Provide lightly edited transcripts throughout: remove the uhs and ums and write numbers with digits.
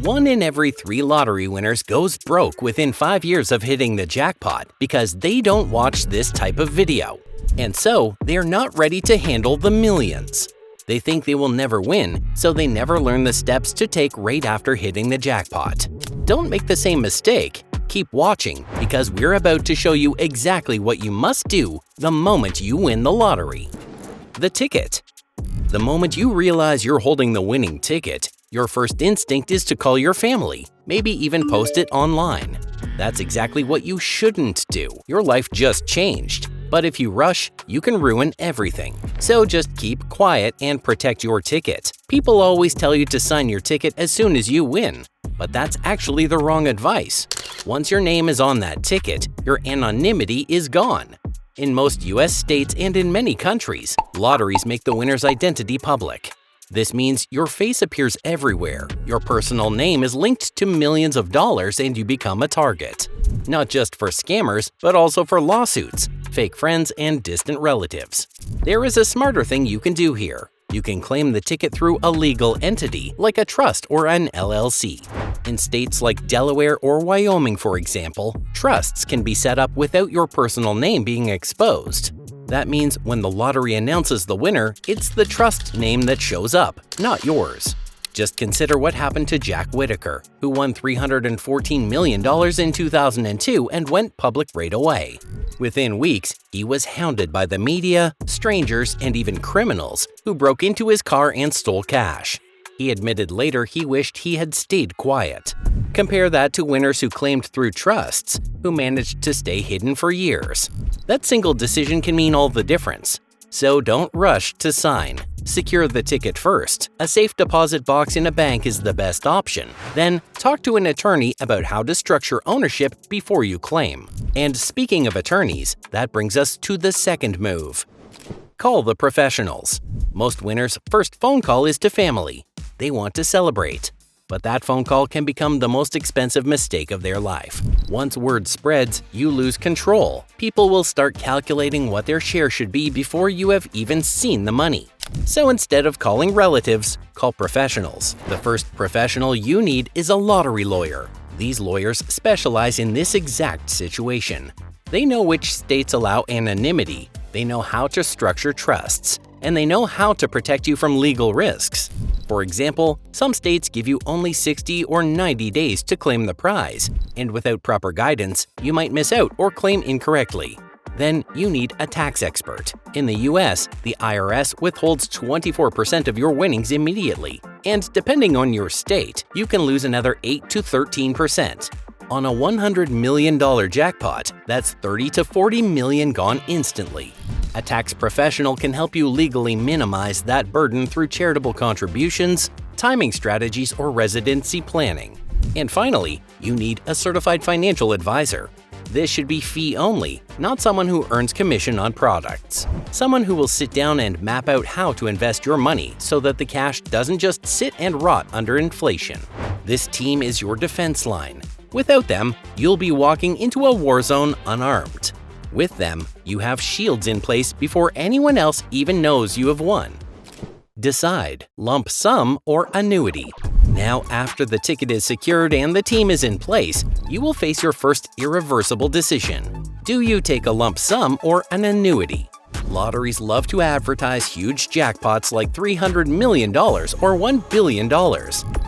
1 in every 3 lottery winners goes broke within 5 years of hitting the jackpot because they don't watch this type of video. And so, they're not ready to handle the millions. They think they will never win, so they never learn the steps to take right after hitting the jackpot. Don't make the same mistake. Keep watching, because we're about to show you exactly what you must do the moment you win the lottery. The ticket. The moment you realize you're holding the winning ticket, your first instinct is to call your family, maybe even post it online. That's exactly what you shouldn't do. Your life just changed. But if you rush, you can ruin everything. So just keep quiet and protect your ticket. People always tell you to sign your ticket as soon as you win, but that's actually the wrong advice. Once your name is on that ticket, your anonymity is gone. In most US states and in many countries, lotteries make the winner's identity public. This means your face appears everywhere, your personal name is linked to millions of dollars, and you become a target. Not just for scammers, but also for lawsuits, fake friends, and distant relatives. There is a smarter thing you can do here. You can claim the ticket through a legal entity, like a trust or an LLC. In states like Delaware or Wyoming, for example, trusts can be set up without your personal name being exposed. That means when the lottery announces the winner, it's the trust name that shows up, not yours. Just consider what happened to Jack Whitaker, who won $314 million in 2002 and went public right away. Within weeks, he was hounded by the media, strangers, and even criminals who broke into his car and stole cash. He admitted later he wished he had stayed quiet. Compare that to winners who claimed through trusts, who managed to stay hidden for years. That single decision can mean all the difference. So don't rush to sign. Secure the ticket first. A safe deposit box in a bank is the best option. Then, talk to an attorney about how to structure ownership before you claim. And speaking of attorneys, that brings us to the second move. Call the professionals. Most winners' first phone call is to family. They want to celebrate. But that phone call can become the most expensive mistake of their life. Once word spreads, you lose control. People will start calculating what their share should be before you have even seen the money. So instead of calling relatives, call professionals. The first professional you need is a lottery lawyer. These lawyers specialize in this exact situation. They know which states allow anonymity, they know how to structure trusts, and they know how to protect you from legal risks. For example, some states give you only 60 or 90 days to claim the prize, and without proper guidance, you might miss out or claim incorrectly. Then you need a tax expert. In the US, the IRS withholds 24% of your winnings immediately, and depending on your state, you can lose another 8 to 13%. On a $100 million jackpot, that's 30 to 40 million gone instantly. A tax professional can help you legally minimize that burden through charitable contributions, timing strategies, or residency planning. And finally, you need a certified financial advisor. This should be fee-only, not someone who earns commission on products. Someone who will sit down and map out how to invest your money so that the cash doesn't just sit and rot under inflation. This team is your defense line. Without them, you'll be walking into a war zone unarmed. With them, you have shields in place before anyone else even knows you have won. Decide, lump sum or annuity. Now, after the ticket is secured and the team is in place, you will face your first irreversible decision. Do you take a lump sum or an annuity? Lotteries love to advertise huge jackpots like $300 million or $1 billion,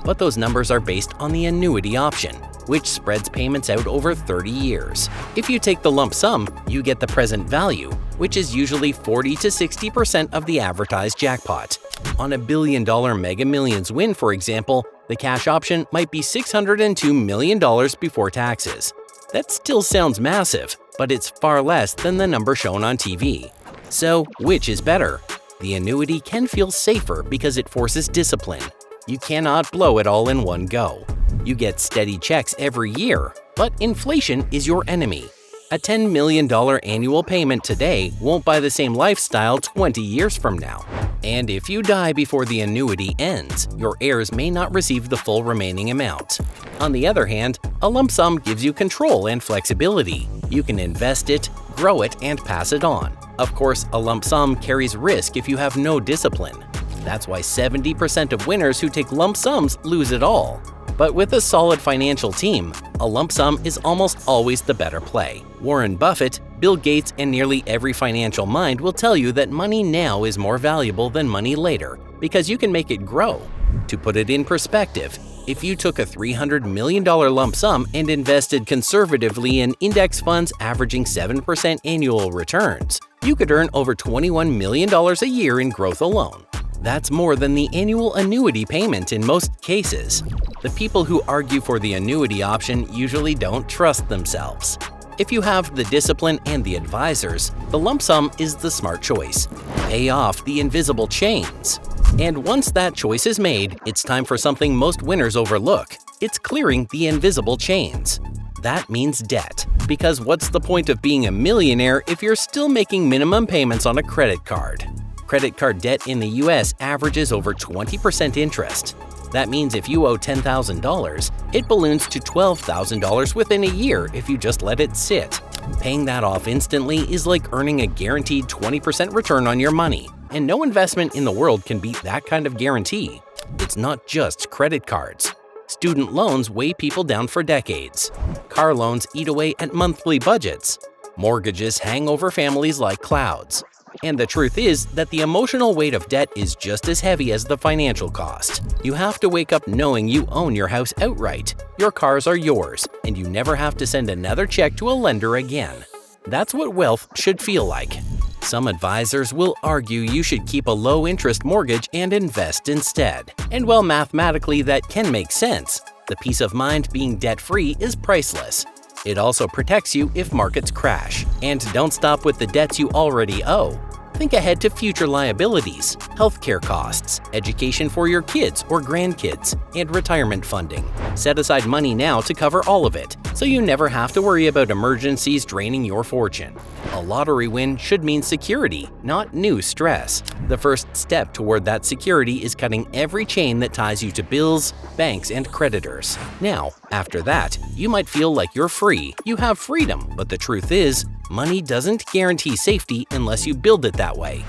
but those numbers are based on the annuity option, which spreads payments out over 30 years. If you take the lump sum, you get the present value, which is usually 40 to 60% of the advertised jackpot. On a $1 billion Mega Millions win, for example, the cash option might be $602 million before taxes. That still sounds massive, but it's far less than the number shown on TV. So, which is better? The annuity can feel safer because it forces discipline. You cannot blow it all in one go. You get steady checks every year, but inflation is your enemy. A $10 million annual payment today won't buy the same lifestyle 20 years from now. And if you die before the annuity ends, your heirs may not receive the full remaining amount. On the other hand, a lump sum gives you control and flexibility. You can invest it, grow it, and pass it on. Of course, a lump sum carries risk if you have no discipline. That's why 70% of winners who take lump sums lose it all. But with a solid financial team, a lump sum is almost always the better play. Warren Buffett, Bill Gates, and nearly every financial mind will tell you that money now is more valuable than money later because you can make it grow. To put it in perspective, if you took a $300 million lump sum and invested conservatively in index funds averaging 7% annual returns, you could earn over $21 million a year in growth alone. That's more than the annual annuity payment in most cases. The people who argue for the annuity option usually don't trust themselves. If you have the discipline and the advisors, the lump sum is the smart choice. Pay off the invisible chains. And once that choice is made, it's time for something most winners overlook. It's clearing the invisible chains. That means debt. Because what's the point of being a millionaire if you're still making minimum payments on a credit card? Credit card debt in the US averages over 20% interest. That means if you owe $10,000, it balloons to $12,000 within a year if you just let it sit. Paying that off instantly is like earning a guaranteed 20% return on your money, and no investment in the world can beat that kind of guarantee. It's not just credit cards. Student loans weigh people down for decades. Car loans eat away at monthly budgets. Mortgages hang over families like clouds. And the truth is that the emotional weight of debt is just as heavy as the financial cost. You have to wake up knowing you own your house outright. Your cars are yours, and you never have to send another check to a lender again. That's what wealth should feel like. Some advisors will argue you should keep a low-interest mortgage and invest instead. And while mathematically that can make sense, the peace of mind being debt-free is priceless. It also protects you if markets crash. And don't stop with the debts you already owe. Think ahead to future liabilities, healthcare costs, education for your kids or grandkids, and retirement funding. Set aside money now to cover all of it, so you never have to worry about emergencies draining your fortune. A lottery win should mean security, not new stress. The first step toward that security is cutting every chain that ties you to bills, banks, and creditors. Now, after that, you might feel like you're free. You have freedom, but the truth is, money doesn't guarantee safety unless you build it that way.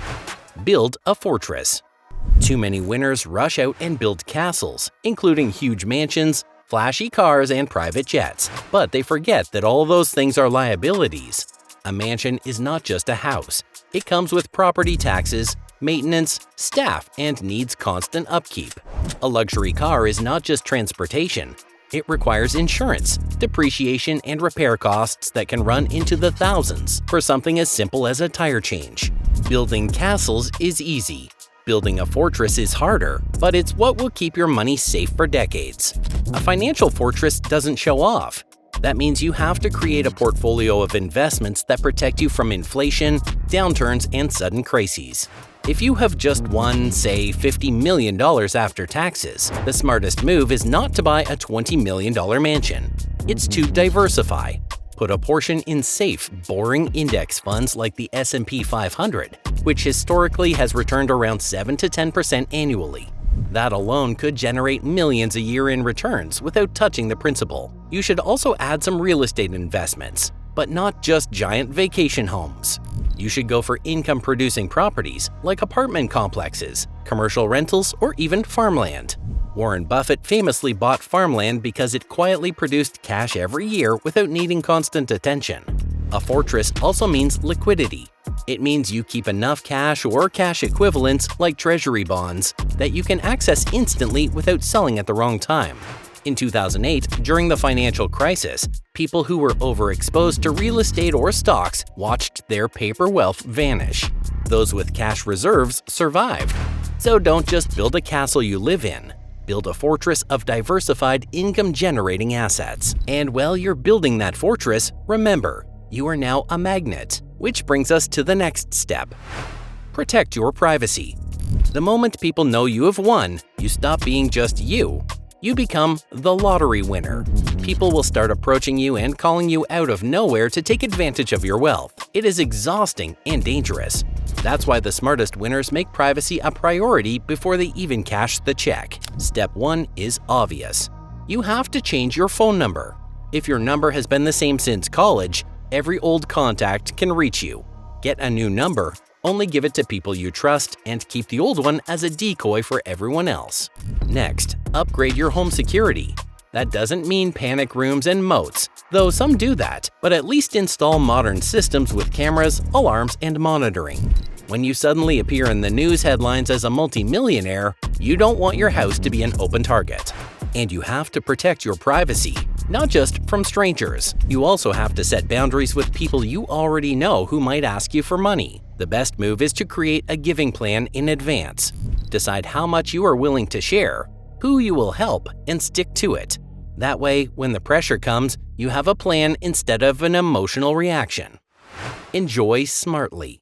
Build a fortress. Too many winners rush out and build castles, including huge mansions, flashy cars, and private jets. But they forget that all those things are liabilities. A mansion is not just a house. It comes with property taxes, maintenance, staff, and needs constant upkeep. A luxury car is not just transportation. It requires insurance, depreciation, and repair costs that can run into the thousands for something as simple as a tire change. Building castles is easy. Building a fortress is harder, but it's what will keep your money safe for decades. A financial fortress doesn't show off. That means you have to create a portfolio of investments that protect you from inflation, downturns, and sudden crises. If you have just won, say, $50 million after taxes, the smartest move is not to buy a $20 million mansion. It's to diversify. Put a portion in safe, boring index funds like the S&P 500, which historically has returned around 7 to 10% annually. That alone could generate millions a year in returns without touching the principal. You should also add some real estate investments, but not just giant vacation homes. You should go for income-producing properties like apartment complexes, commercial rentals, or even farmland. Warren Buffett famously bought farmland because it quietly produced cash every year without needing constant attention. A fortress also means liquidity. It means you keep enough cash or cash equivalents like treasury bonds that you can access instantly without selling at the wrong time. In 2008, during the financial crisis, people who were overexposed to real estate or stocks watched their paper wealth vanish. Those with cash reserves survived. So don't just build a castle you live in. Build a fortress of diversified income-generating assets. And while you're building that fortress, remember, you are now a magnet. Which brings us to the next step. Protect your privacy. The moment people know you have won, you stop being just you. You become the lottery winner. People will start approaching you and calling you out of nowhere to take advantage of your wealth. It is exhausting and dangerous. That's why the smartest winners make privacy a priority before they even cash the check. Step 1 is obvious. You have to change your phone number. If your number has been the same since college, every old contact can reach you. Get a new number. Only give it to people you trust and keep the old one as a decoy for everyone else. Next, upgrade your home security. That doesn't mean panic rooms and moats, though some do that, but at least install modern systems with cameras, alarms, and monitoring. When you suddenly appear in the news headlines as a multimillionaire, you don't want your house to be an open target. And you have to protect your privacy, not just from strangers. You also have to set boundaries with people you already know who might ask you for money. The best move is to create a giving plan in advance. Decide how much you are willing to share, who you will help, and stick to it. That way, when the pressure comes, you have a plan instead of an emotional reaction. Enjoy smartly.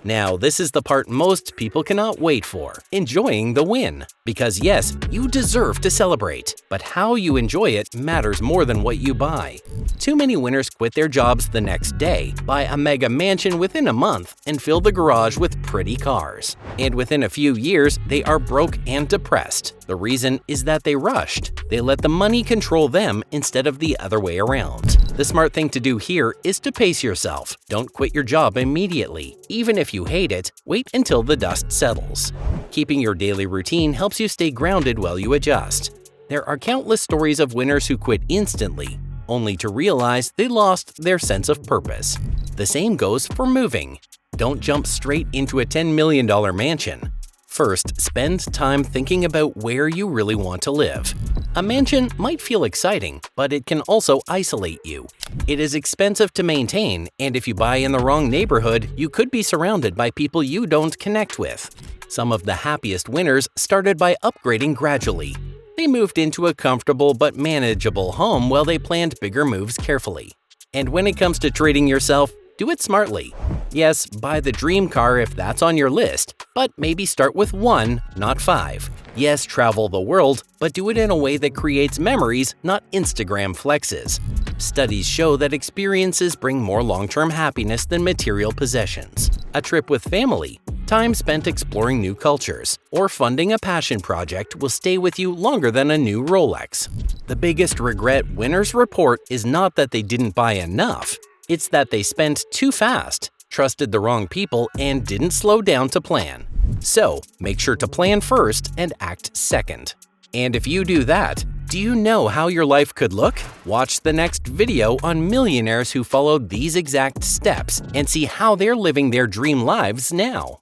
Now, this is the part most people cannot wait for: enjoying the win. Because yes, you deserve to celebrate, but how you enjoy it matters more than what you buy. Too many winners quit their jobs the next day, buy a mega mansion within a month, and fill the garage with pretty cars. And within a few years, they are broke and depressed. The reason is that they rushed. They let the money control them instead of the other way around. The smart thing to do here is to pace yourself. Don't quit your job immediately. Even if you hate it, wait until the dust settles. Keeping your daily routine helps you stay grounded while you adjust. There are countless stories of winners who quit instantly, only to realize they lost their sense of purpose. The same goes for moving. Don't jump straight into a $10 million mansion. First, spend time thinking about where you really want to live. A mansion might feel exciting, but it can also isolate you. It is expensive to maintain, and if you buy in the wrong neighborhood, you could be surrounded by people you don't connect with. Some of the happiest winners started by upgrading gradually. They moved into a comfortable but manageable home while they planned bigger moves carefully. And when it comes to treating yourself, do it smartly. Yes, buy the dream car if that's on your list, but maybe start with 1, not 5. Yes, travel the world, but do it in a way that creates memories, not Instagram flexes. Studies show that experiences bring more long-term happiness than material possessions. A trip with family, time spent exploring new cultures, or funding a passion project will stay with you longer than a new Rolex. The biggest regret winners report is not that they didn't buy enough. It's that they spent too fast, trusted the wrong people, and didn't slow down to plan. So, make sure to plan first and act second. And if you do that, do you know how your life could look? Watch the next video on millionaires who followed these exact steps and see how they're living their dream lives now.